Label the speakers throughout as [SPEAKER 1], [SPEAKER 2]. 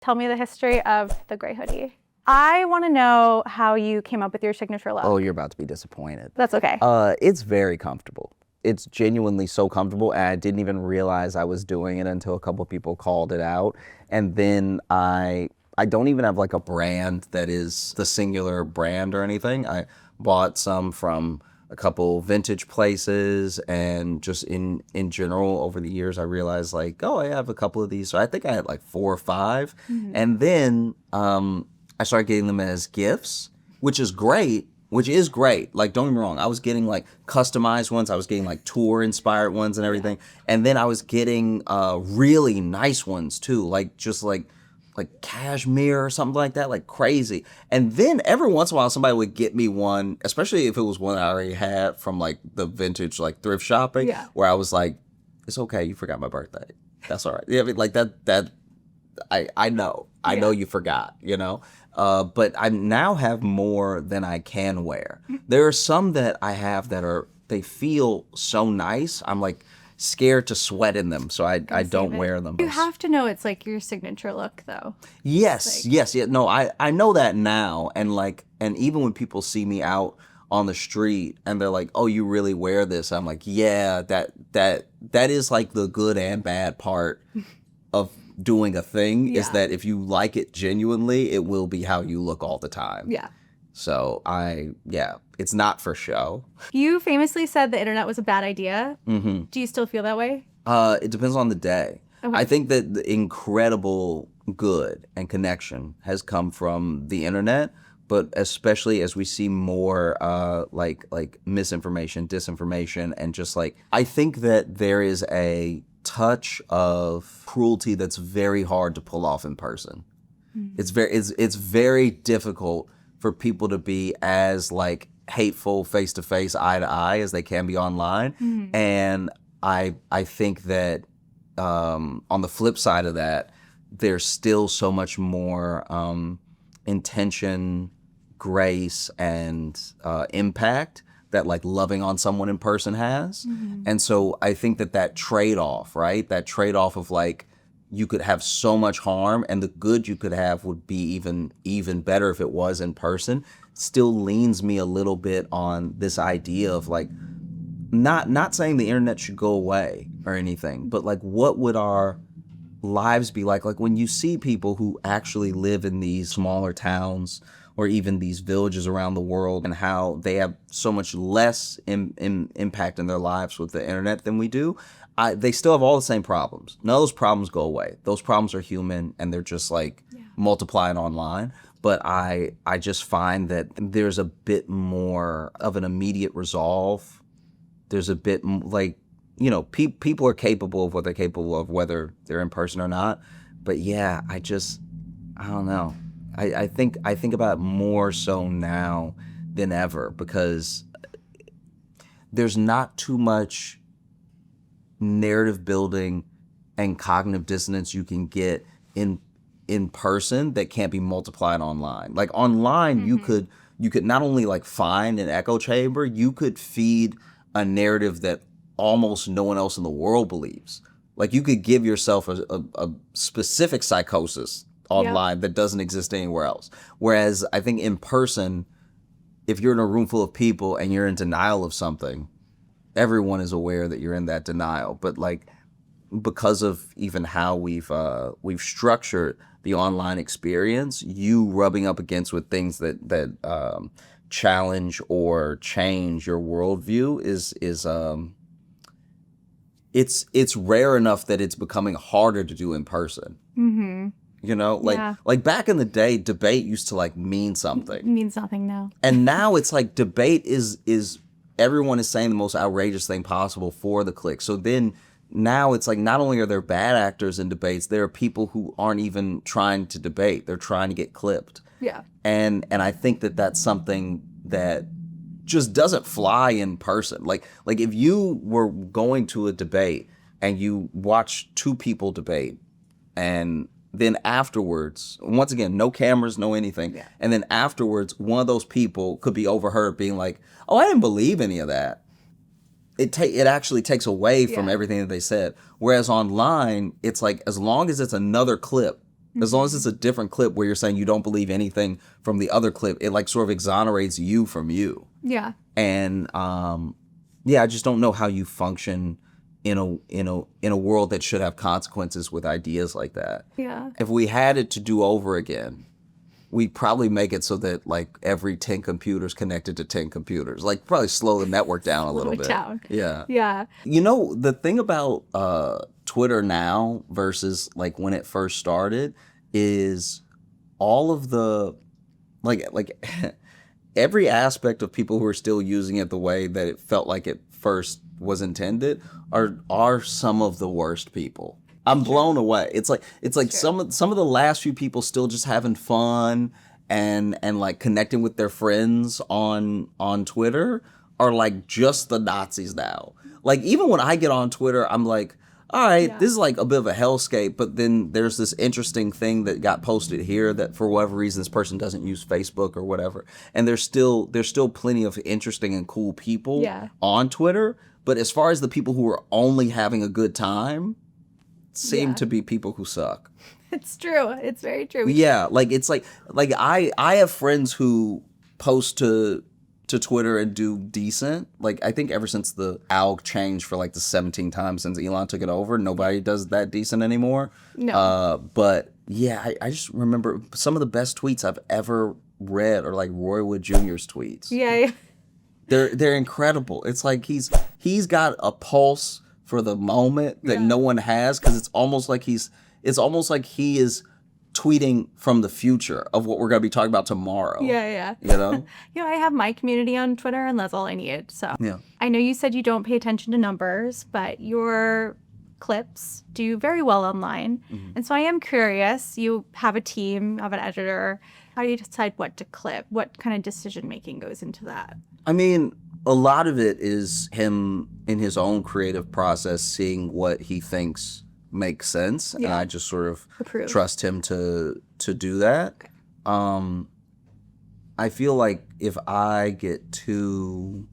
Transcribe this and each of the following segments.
[SPEAKER 1] Tell me the history of the gray hoodie. I want to know how you came up with your signature look.
[SPEAKER 2] Oh, you're about to be disappointed.
[SPEAKER 1] That's okay.
[SPEAKER 2] It's very comfortable. It's genuinely so comfortable, and I didn't even realize I was doing it until a couple people called it out. And then I don't even have like a brand that is the singular brand or anything. I bought some from a couple vintage places, and just in general over the years I realized like, oh, I have a couple of these. So I think I had like 4 or 5. And then I started getting them as gifts, which is great. Like, don't get me wrong, I was getting like customized ones, I was getting like tour inspired ones and everything. And then I was getting really nice ones too, like just like cashmere or something like that, like crazy. And then every once in a while somebody would get me one, especially if it was one I already had from like the vintage like thrift shopping, where I was like, it's okay, you forgot my birthday. That's all right. Yeah, I mean, like that I know you forgot, you know? But I now have more than I can wear. There are some that I have that they feel so nice. I'm like scared to sweat in them, so I don't wear them.
[SPEAKER 1] You have to know it's like your signature look though.
[SPEAKER 2] Yes, yes, yeah. No, I know that now, and even when people see me out on the street and they're like, "Oh, you really wear this?" I'm like, "Yeah, that is like the good and bad part of doing a thing, is that if you like it genuinely, it will be how you look all the time."
[SPEAKER 1] Yeah.
[SPEAKER 2] So it's not for show.
[SPEAKER 1] You famously said the internet was a bad idea. Mm-hmm. Do you still feel that way?
[SPEAKER 2] It depends on the day. Okay. I think that the incredible good and connection has come from the internet, but especially as we see more like misinformation, disinformation, and just like, I think that there is a touch of cruelty that's very hard to pull off in person. Mm-hmm. It's very difficult for people to be as like hateful face to face, eye to eye as they can be online. Mm-hmm. And I think that on the flip side of that, there's still so much more intention, grace, and impact that like loving on someone in person has. Mm-hmm. And so I think that trade-off, right? That trade-off of like, you could have so much harm and the good you could have would be even better if it was in person, still leans me a little bit on this idea of like, not saying the internet should go away or anything, but like, what would our lives be like when you see people who actually live in these smaller towns or even these villages around the world, and how they have so much less impact in their lives with the internet than we do. They still have all the same problems. None of those problems go away. Those problems are human, and they're just like multiplying online. But I just find that there's a bit more of an immediate resolve. There's a bit like, you know, people are capable of what they're capable of, whether they're in person or not. But yeah, I don't know. I think about it more so now than ever, because there's not too much narrative building and cognitive dissonance you can get in person that can't be multiplied online. Like online, mm-hmm. you could not only like find an echo chamber, you could feed a narrative that almost no one else in the world believes. Like, you could give yourself a specific psychosis online that doesn't exist anywhere else. Whereas I think in person, if you're in a room full of people and you're in denial of something, everyone is aware that you're in that denial. But like, because of even how we've structured the online experience, you rubbing up against with things that challenge or change your worldview is it's rare enough that it's becoming harder to do in person. Mm-hmm. You know, like back in the day, debate used to like mean something.
[SPEAKER 1] It means nothing now.
[SPEAKER 2] And now it's like debate is everyone is saying the most outrageous thing possible for the click. So then now it's like, not only are there bad actors in debates, there are people who aren't even trying to debate. They're trying to get clipped.
[SPEAKER 1] Yeah.
[SPEAKER 2] And I think that that's something that just doesn't fly in person. Like if you were going to a debate and you watch 2 people debate, and then afterwards, once again, no cameras, no anything. Yeah. And then afterwards, one of those people could be overheard being like, "Oh, I didn't believe any of that." It actually takes away from everything that they said. Whereas online, it's like, as long as it's another clip As long as it's a different clip where you're saying you don't believe anything from the other clip, it like sort of exonerates you from you.
[SPEAKER 1] Yeah.
[SPEAKER 2] And I just don't know how you function in a world that should have consequences with ideas like that.
[SPEAKER 1] Yeah.
[SPEAKER 2] If we had it to do over again, we'd probably make it so that like every 10 computers connected to 10 computers, like probably slow the network down a little bit. Yeah.
[SPEAKER 1] Yeah.
[SPEAKER 2] You know, the thing about Twitter now versus like when it first started is all of the like every aspect of people who are still using it the way that it felt like it first was intended are some of the worst people. I'm blown away. It's like some of the last few people still just having fun and like connecting with their friends on Twitter are like just the Nazis now. Like even when I get on Twitter, I'm like, all right, this is like a bit of a hellscape, but then there's this interesting thing that got posted here that for whatever reason this person doesn't use Facebook or whatever. And there's still plenty of interesting and cool people on Twitter, but as far as the people who are only having a good time seem to be people who suck.
[SPEAKER 1] It's true. It's very true.
[SPEAKER 2] Yeah, like it's like I have friends who post to Twitter and do decent. Like I think ever since the alg changed for like the 17 times since Elon took it over, nobody does that decent anymore.
[SPEAKER 1] No.
[SPEAKER 2] But yeah, I just remember some of the best tweets I've ever read are like Roy Wood Jr.'s tweets.
[SPEAKER 1] Yeah.
[SPEAKER 2] They're incredible. It's like he's got a pulse for the moment that no one has, because it's almost like he is tweeting from the future of what we're going to be talking about tomorrow.
[SPEAKER 1] Yeah.
[SPEAKER 2] You know?
[SPEAKER 1] I have my community on Twitter, and that's all I need. So
[SPEAKER 2] Yeah.
[SPEAKER 1] I know you said you don't pay attention to numbers, but your clips do very well online. Mm-hmm. And so I am curious, you have a team, you have an editor. How do you decide what to clip? What kind of decision making goes into that?
[SPEAKER 2] I mean, a lot of it is him in his own creative process seeing what he thinks makes sense, and I just sort of trust him to do that. Okay. I feel like if I get too,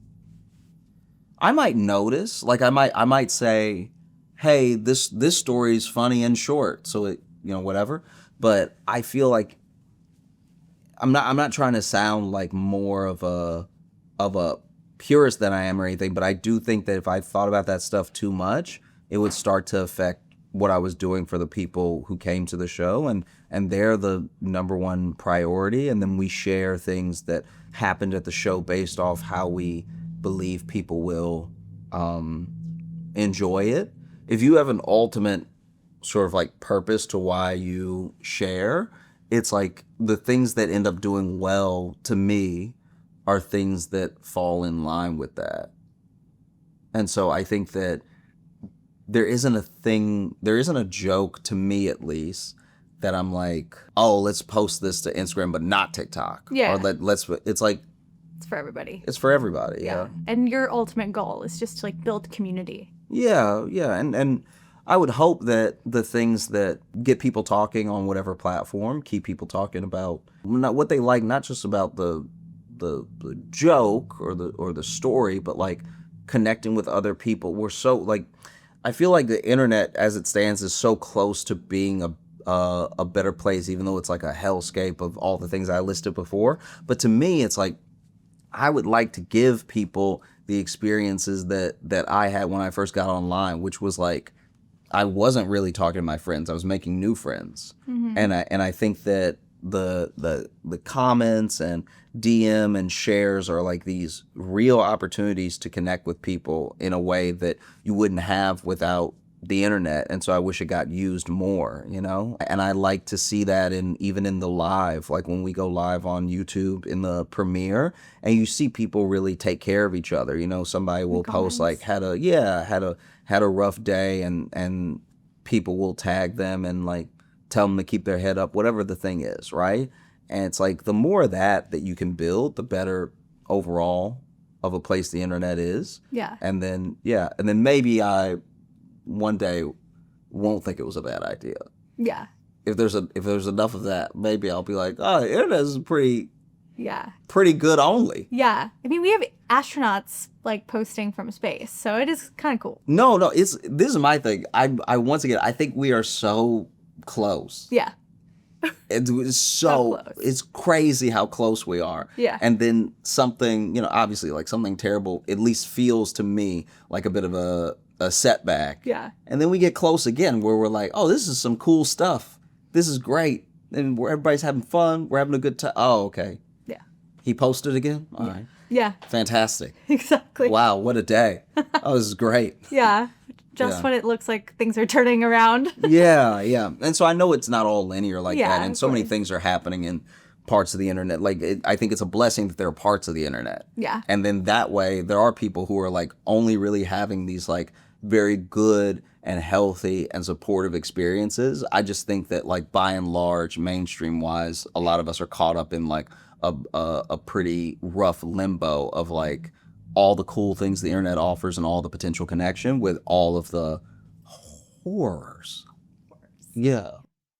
[SPEAKER 2] I might notice, like I might say, hey, this story is funny and short, so it, whatever. But I feel like I'm not trying to sound like more of a purist than I am or anything, but I do think that if I thought about that stuff too much, it would start to affect what I was doing for the people who came to the show, and they're the number one priority. And then we share things that happened at the show based off how we believe people will enjoy it. If you have an ultimate sort of like purpose to why you share, it's like the things that end up doing well to me are things that fall in line with that. And so I think that there isn't a joke, to me at least, that I'm like, oh, let's post this to Instagram but not TikTok.
[SPEAKER 1] Yeah.
[SPEAKER 2] Or it's like,
[SPEAKER 1] it's for everybody.
[SPEAKER 2] It's for everybody, yeah.
[SPEAKER 1] And your ultimate goal is just to like build community.
[SPEAKER 2] Yeah. And I would hope that the things that get people talking on whatever platform keep people talking about not what they like, not just about the joke or the story, but like connecting with other people. We're so like, I feel like the internet as it stands is so close to being a better place, even though it's like a hellscape of all the things I listed before. But to me, it's like I would like to give people the experiences that I had when I first got online, which was like I wasn't really talking to my friends. I was making new friends. Mm-hmm. And I think that the comments and DM and shares are like these real opportunities to connect with people in a way that you wouldn't have without the internet. And so I wish it got used more, and I like to see that even in the live, like when we go live on YouTube in the premiere and you see people really take care of each other. Somebody will post like had a rough day, and people will tag them and like tell them to keep their head up, whatever the thing is, right? And it's like the more of that you can build, the better overall of a place the internet is.
[SPEAKER 1] Yeah.
[SPEAKER 2] And then maybe I one day won't think it was a bad idea.
[SPEAKER 1] Yeah.
[SPEAKER 2] If there's enough of that, maybe I'll be like, oh, the internet is pretty good only.
[SPEAKER 1] Yeah. I mean, we have astronauts like posting from space, so it is kind of cool.
[SPEAKER 2] No, this is my thing. I once again, I think we are so close.
[SPEAKER 1] Yeah.
[SPEAKER 2] It's
[SPEAKER 1] So close.
[SPEAKER 2] it's crazy how close we are.
[SPEAKER 1] Yeah.
[SPEAKER 2] And then something, obviously like something terrible, at least feels to me like a bit of a setback.
[SPEAKER 1] Yeah.
[SPEAKER 2] And then we get close again where we're like, oh, this is some cool stuff. This is great. And where everybody's having fun. We're having a good time. Oh, okay.
[SPEAKER 1] Yeah.
[SPEAKER 2] He posted again? All right.
[SPEAKER 1] Yeah.
[SPEAKER 2] Fantastic.
[SPEAKER 1] Exactly.
[SPEAKER 2] Wow, what a day. Oh, this is great.
[SPEAKER 1] Yeah. Just
[SPEAKER 2] Yeah.
[SPEAKER 1] when it looks like things are turning around.
[SPEAKER 2] Yeah, yeah. And so I know it's not all linear like
[SPEAKER 1] Yeah,
[SPEAKER 2] that. And
[SPEAKER 1] of
[SPEAKER 2] so many
[SPEAKER 1] course.
[SPEAKER 2] things are happening in parts of the internet. Like, I think it's a blessing that there are parts of the internet.
[SPEAKER 1] Yeah.
[SPEAKER 2] And then that way, there are people who are like only really having these like very good and healthy and supportive experiences. I just think that like by and large, mainstream wise, a lot of us are caught up in like a pretty rough limbo of like all the cool things the internet offers and all the potential connection with all of the horrors. Yeah.